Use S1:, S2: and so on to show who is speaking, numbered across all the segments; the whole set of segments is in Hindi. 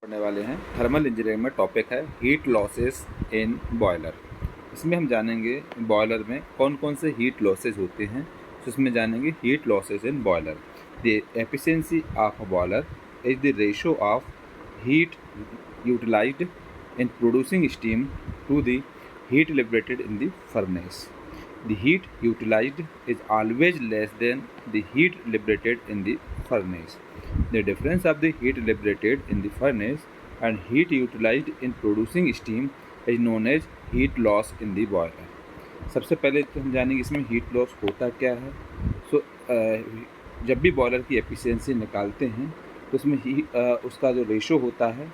S1: पढ़ने वाले हैं। थर्मल इंजीनियरिंग में टॉपिक है हीट लॉसेस इन बॉयलर। इसमें हम जानेंगे बॉयलर में कौन कौन से हीट लॉसेस होते हैं। तो इसमें जानेंगे heat losses in boiler. The efficiency of a boiler is the ratio of heat utilised in producing steam to the heat liberated in the furnace. The heat utilized is always less than the heat liberated in the furnace. The difference of the heat liberated in the furnace and heat utilized in producing steam is known as heat loss in the boiler. सबसे पहले तो हम जानेंगे इसमें हीट लॉस होता क्या है। जब भी बॉयलर की एफिशिएंसी निकालते हैं तो उसमें उसका जो रेशो होता है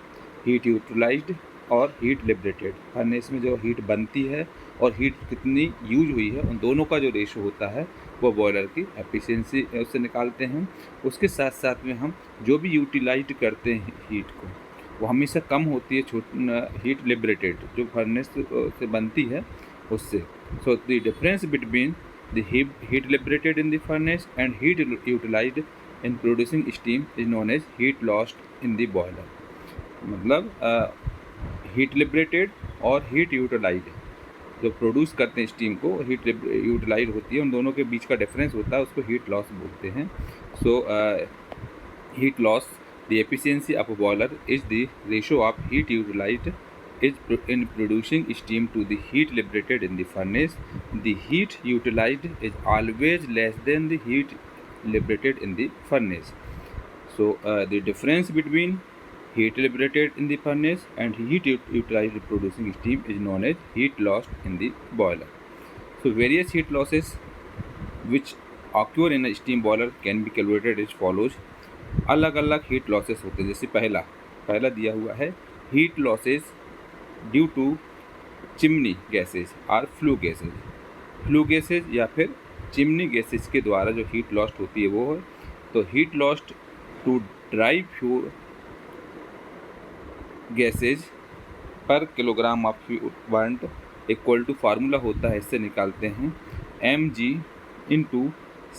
S1: हीट यूटिलाइज्ड और हीट लिबरेटेड, फर्नेस में जो हीट बनती है और हीट कितनी यूज हुई है, उन दोनों का जो रेशो होता है वो बॉयलर की एफिशिएंसी उससे निकालते हैं। उसके साथ साथ में हम जो भी यूटिलाइज करते हैं हीट को, वो हमेशा कम होती है हीट लिबरेटेड जो फर्नेस से बनती है उससे। So the difference between the heat liberated in the furnace and heat utilised in producing steam is known as heat lost in the boiler. मतलब हीट लिबरेटेड और हीट यूटिलाइज्ड जो प्रोड्यूस करते हैं स्टीम को, हीट यूटिलाइज होती है, उन दोनों के बीच का डिफरेंस होता है, उसको हीट लॉस बोलते हैं। So heat loss, the efficiency of a boiler is the ratio of heat utilised is in producing steam to the heat liberated in the furnace. The heat utilized is always less than the heat liberated in the furnace. So the difference between heat liberated in the furnace and heat utilized producing steam is known as heat lost in the boiler. So various heat losses which occur in a steam boiler can be calculated as follows. अलग अलग हीट लॉसेस होते हैं। जैसे पहला दिया हुआ है heat losses due to chimney gases और फ्लू गैसेज या फिर चिमनी गैसेज के द्वारा जो हीट लॉस्ट होती है वो है। तो heat lost to dry fuel gases per kilogram of burnt equal to formula होता है, इससे निकालते हैं mg into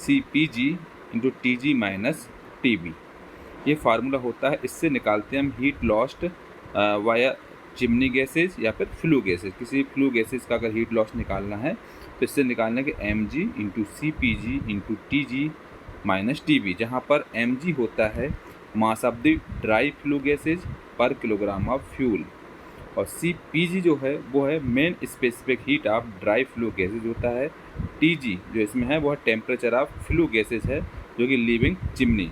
S1: CPG into TG minus TB। ये फार्मूला होता है, इससे निकालते हैं हम heat lost via chimney gases या फिर फ्लू गैसेज। किसी फ्लू गैसेज का अगर हीट लॉस निकालना है तो इससे निकालना है कि mg into CPG into TG minus TB, जहाँ पर mg होता है mass of the dry flue gases per kilogram of fuel, और CPG जो है वो है mean specific heat of dry flue gases होता है। TG जो इसमें है वो है टेम्परेचर ऑफ फ्लू गैसेज है जो कि लिविंग चिमनी।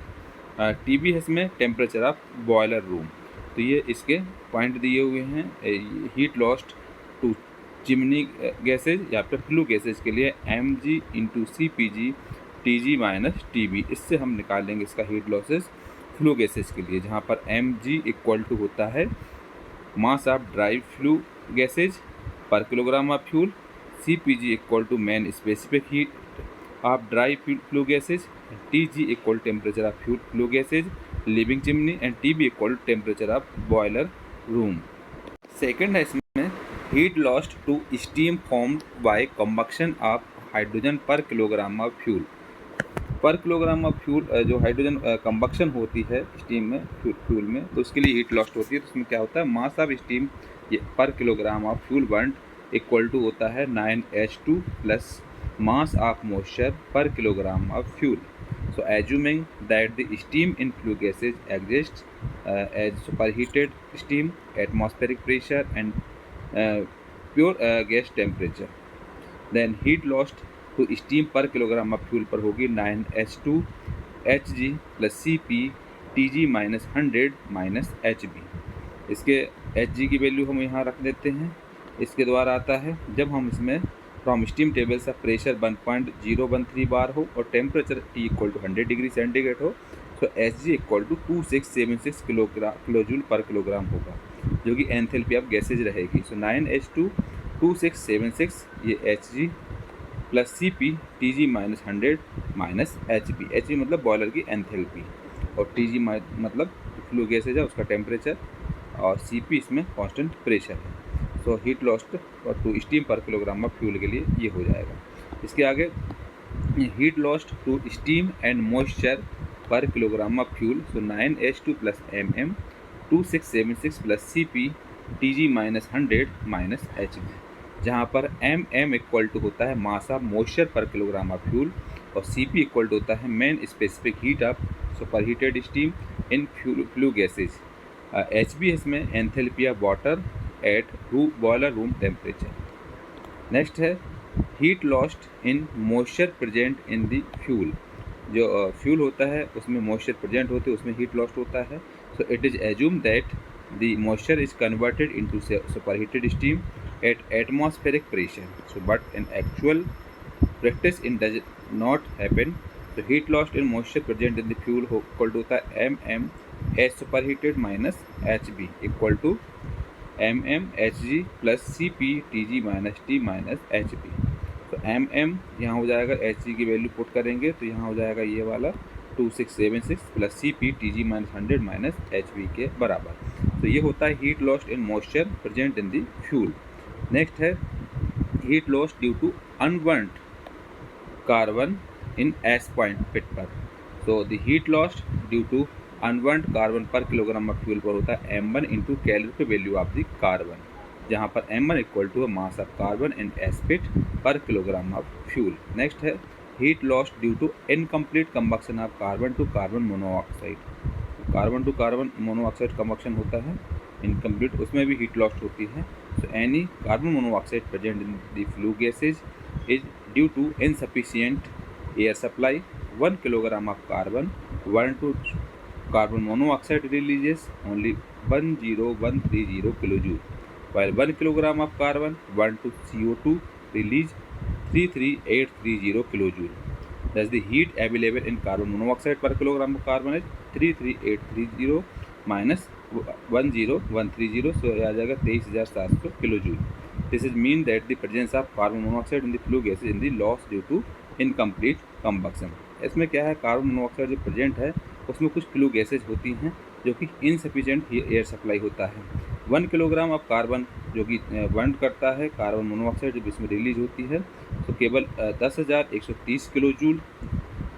S1: TB है इसमें टेम्परेचर ऑफ बॉयलर रूम। तो ये इसके पॉइंट दिए हुए हैं heat lost to chimney gases या फिर फ्लू गैसेज के लिए mg into CPG TG minus TB। इससे हम निकाल लेंगे इसका हीट लॉसेस फ्लू गैसेज के लिए, जहाँ पर mg इक्वल टू होता है mass of dry flue gases per kilogram of fuel, CPG equal to mean specific heat of dry flue gases, TG equal temperature of flue gases leaving chimney and TB equal temperature of boiler room. Second है इसमें heat lost to steam formed by combustion of hydrogen per kilogram of fuel. Per kilogram of fuel जो हाइड्रोजन कंबक्शन होती है स्टीम में फ्यूल में, तो उसके लिए हीट लॉस्ट होती है। तो उसमें क्या होता है mass of steam per kilogram of fuel burned equal to होता है 9H2 plus mass of moisture per kilogram of fuel. So assuming that the steam in flue gases exists as superheated steam, atmospheric pressure and pure gas temperature, then heat lost to steam per kilogram of fuel पर होगी 9H2 Hg plus Cp Tg minus 100 minus Hb। इसके Hg की वैल्यू हम यहाँ रख देते हैं। इसके द्वारा आता है जब हम इसमें फ्रॉम स्टीम टेबल से प्रेशर 1.013 बार हो और temperature T equal to 100 degree centigrade हो, तो Hg इक्वल टू 2676 किलोजूल पर किलोग्राम होगा, जो कि एंथैल्पी ऑफ गैसेज रहेगी। सो 9H2 2676 ये Hg plus Cp Tg minus 100 minus Hb। Hb मतलब बॉयलर की एंथैल्पी और Tg मतलब फ्लू गैसेज है उसका टेम्परेचर, और Cp इसमें कांस्टेंट प्रेशर है। सो हीट लॉस्ट और to steam per kilogram of fuel के लिए ये हो जाएगा। इसके आगे heat lost to steam and moisture per kilogram of fuel, so 9H2 plus mm 2676 plus CP TG minus 100 minus HB, जहाँ पर MM इक्वल टू होता है mass of moisture per kilogram of fuel और CP इक्वल टू होता है mean specific heat of superheated steam in flue gases. HB इसमें enthalpy of water at boiler room temperature. Next है heat lost in moisture present in the fuel. जो फ्यूल होता है उसमें मॉइस्चर प्रेजेंट होते हैं, उसमें हीट लॉस्ट होता है। So it is assume that the moisture is converted into superheated steam at atmospheric pressure, so but in actual practice it does not happen. So heat lost in moisture present in the fuel equal to होता है mm H superheated minus HB equal to mm Hg plus Cp Tg minus T minus HB। तो mm यहाँ हो जाएगा, Hg की वैल्यू पुट करेंगे तो यहाँ हो जाएगा ये वाला 2676 plus CP TG minus 100 minus HB के बराबर। तो ये होता है heat lost in moisture present in the fuel. Next है heat lost due to unburned carbon in ash point pit पर। So the heat lost due to unburned carbon per kilogram of fuel पर होता है m1 into calorie value of the carbon, जहाँ पर m1 equal to mass of carbon in S pit per kilogram of fuel. Next है heat lost due to incomplete combustion of carbon to carbon monoxide. Carbon to carbon monoxide combustion होता है इनकम्प्लीट, उसमें भी हीट लॉस्ट होती है। So any carbon monoxide present in the flue gases is due to insufficient air supply. 1 kilogram of carbon 1 to carbon monoxide releases only 10130 kilojule, while 1 kilogram of carbon 1 to CO2 release 33830 kilojule. Thus the heat available in carbon monoxide per kilogram of carbon is 33830 minus 10130, so यह आ जाएगा 23700 kilojule. This is mean that the presence of carbon monoxide in the flue gas is in the loss due to incomplete combustion. इसमें क्या है, कार्बन मोनोऑक्साइड जो प्रेजेंट है उसमें कुछ फ्लू गैसेज होती हैं जो कि इनसफिशिएंट एयर सप्लाई होता है। 1 किलोग्राम ऑफ कार्बन जो कि बर्न करता है कार्बन मोनोऑक्साइड जब इसमें रिलीज होती है तो केवल 10,130 kilo joule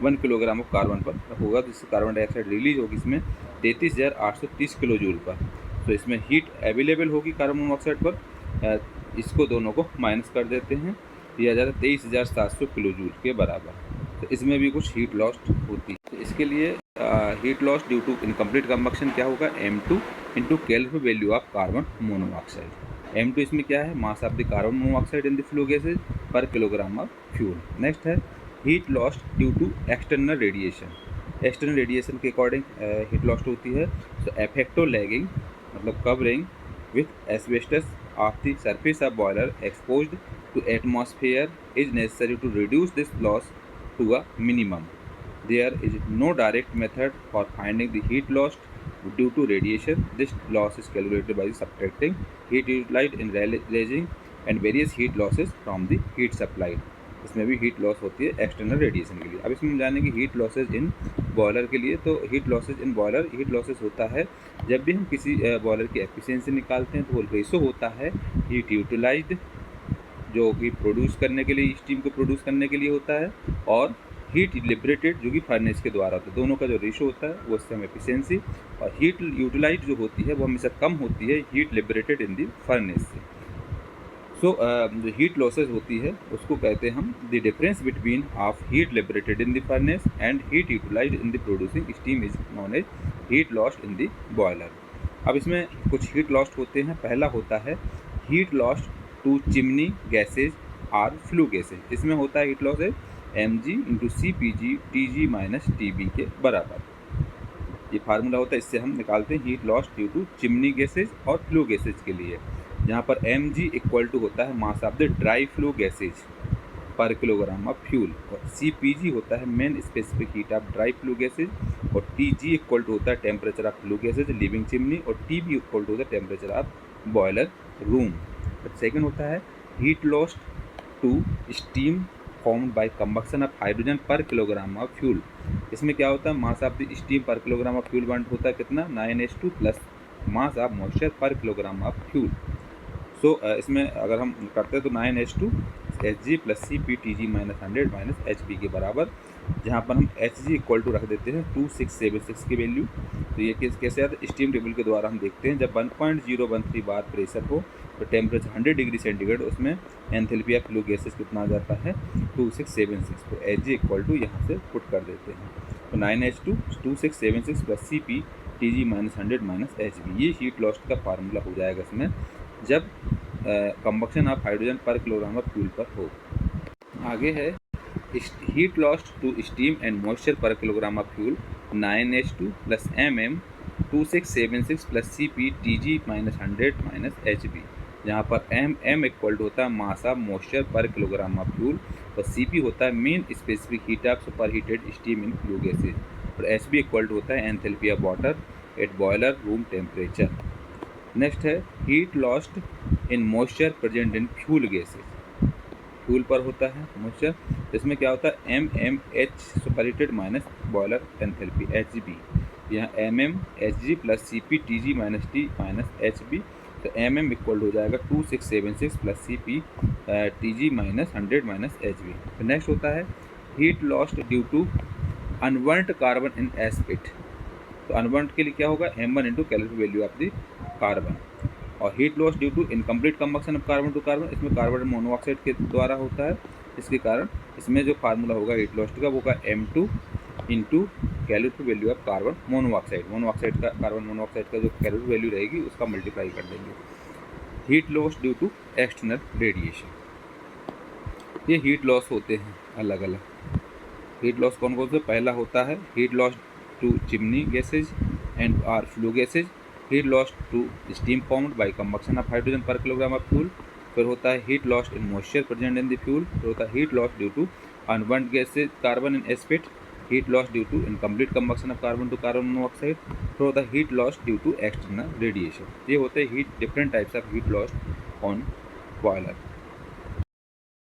S1: 1 kilogram of carbon पर होगा, जिससे कार्बन डाइऑक्साइड रिलीज होगी इसमें 33,830 किलो जूल पर। तो इसमें हीट अवेलेबल होगी कार्बन मोनोऑक्साइड पर, इसको दोनों को माइनस कर देते हैं, यह आ जाता है 23,700 किलो जूल के बराबर। तो इसमें भी कुछ हीट लॉस्ट होती है। तो इसके लिए heat loss due to incomplete combustion क्या होगा, m2 into calorie value of carbon monoxide. m2 इसमें क्या है, mass of the carbon monoxide in the flue gases per kilogram of fuel. Next है heat loss due to external radiation. External radiation के अकॉर्डिंग हीट लॉस्ट होती है। तो एफेक्टो लैगिंग मतलब covering with asbestos of the surface of boiler exposed to atmosphere is necessary to reduce this loss to a minimum. There is no direct method for finding the heat lost due to radiation. This loss is calculated by subtracting heat utilized in raising and various heat losses from the heat supplied. इसमें भी हीट लॉस होती है एक्सटर्नल रेडिएशन के लिए। अब इसमें हम जानेंगे हीट लॉसेज इन बॉयलर के लिए। तो heat losses in boiler, heat losses होता है जब भी हम किसी बॉयलर की एफिशिएंसी निकालते हैं तो वो रेशो होता है हीट यूटिलाइज्ड जो कि प्रोड्यूस करने के लिए, स्टीम को प्रोड्यूस करने के लिए होता है, और हीट लिबरेटेड जो कि फर्नेस के द्वारा होता है। दोनों का जो रेशो होता है वो इससे हम एफिशिएंसी, और हीट यूटिलाइज जो होती है वो हमेशा कम होती है हीट लिबरेटेड इन दी फर्नेस से। सो जो हीट लॉसेज होती है उसको कहते हैं हम the difference between of heat liberated in the furnace and heat utilise in the producing steam is known as heat lost in the boiler. अब इसमें कुछ हीट लॉस्ट होते हैं। पहला होता है heat lost to chimney gases or flue gases. इसमें होता है हीट लॉस है mg into CPG TG minus TB के बराबर। ये फार्मूला होता है, इससे हम निकालते हैं heat loss due to chimney gases और फ्लू गैसेज के लिए, जहाँ पर mg इक्वल टू होता है mass of the dry flue gases per kilogram of fuel, और CPG होता है mean specific heat of dry flue gases, और TG इक्वल टू होता है temperature of flue gases leaving chimney, और TB इक्वल टू होता है temperature of boiler room. Second होता है heat lost to steam formed by combustion of hydrogen per kilogram of fuel. इसमें क्या होता है, mass of the steam per kilogram of fuel burn होता है कितना, 9H2 plus mass of moisture per kilogram of fuel. So इसमें अगर हम करते हैं तो 9H2 Hg plus CP TG minus 100 minus HB के बराबर। जहाँ पर हम एच जी इक्वल टू रख देते हैं 2676 की वैल्यू। तो ये कैसे आता है, स्टीम टेबल के द्वारा हम देखते हैं। जब 1.013 बार प्रेशर हो तो टेम्परेचर 100 डिग्री सेंटीग्रेड, उसमें एंथैल्पी ऑफ फ्लू गैसेस कितना आ जाता है 2676। तो एच जी इक्वल टू यहाँ से पुट कर देते हैं। तो 9H2 2676 plus C P T G -100 minus H B, ये हीट लॉस्ट का फार्मूला हो जाएगा इसमें, जब combustion of hydrogen per kilogram of fuel पर हो। आगे है heat lost to steam and moisture per kilogram of fuel 9H2 plus MM 2676 plus CP TG -100 minus HB, जहाँ पर M इक्वल टू होता है mass of moisture per kilogram of fuel और CP होता है mean specific heat of super heated steam in flue gases और HB इक्वल टू होता है enthalpy of water at boiler room temperature. Next है heat lost in moisture present in fuel gases, fuel पर होता है मॉइस्चर, इसमें क्या होता है MMH superheated minus boiler enthalpy HB, यहाँ MMHG plus CP TG minus T minus HB, तो MM इक्वल हो जाएगा 2676 plus CP TG -100 minus HB। तो नेक्स्ट होता है heat lost due to unburned carbon in ash pit. तो अनबर्न्ड के लिए क्या होगा M1 into calorie value of the carbon, और heat loss due to incomplete combustion of carbon to carbon, इसमें कार्बन मोनोऑक्साइड के द्वारा होता है। इसके कारण इसमें जो फार्मूला होगा हीट लॉस का वो होगा M2 into calorie value of carbon monoxide का, कार्बन मोनोऑक्साइड का जो कैलोरी वैल्यू रहेगी उसका मल्टीप्लाई कर देंगे। Heat loss due to external radiation, ये हीट लॉस होते हैं अलग अलग। हीट लॉस कौन कौन से, पहला होता है heat loss to chimney gases and or flue gases, heat lost to steam formed by combustion of hydrogen per kilogram of fuel, फिर होता है heat lost in moisture present in the fuel, फिर होता है heat lost due to unburned gases carbon in ash pit, heat lost due to incomplete combustion of carbon to carbon monoxide, फिर होता है heat lost due to external radiation. ये होते हैं heat different types of heat lost on boiler.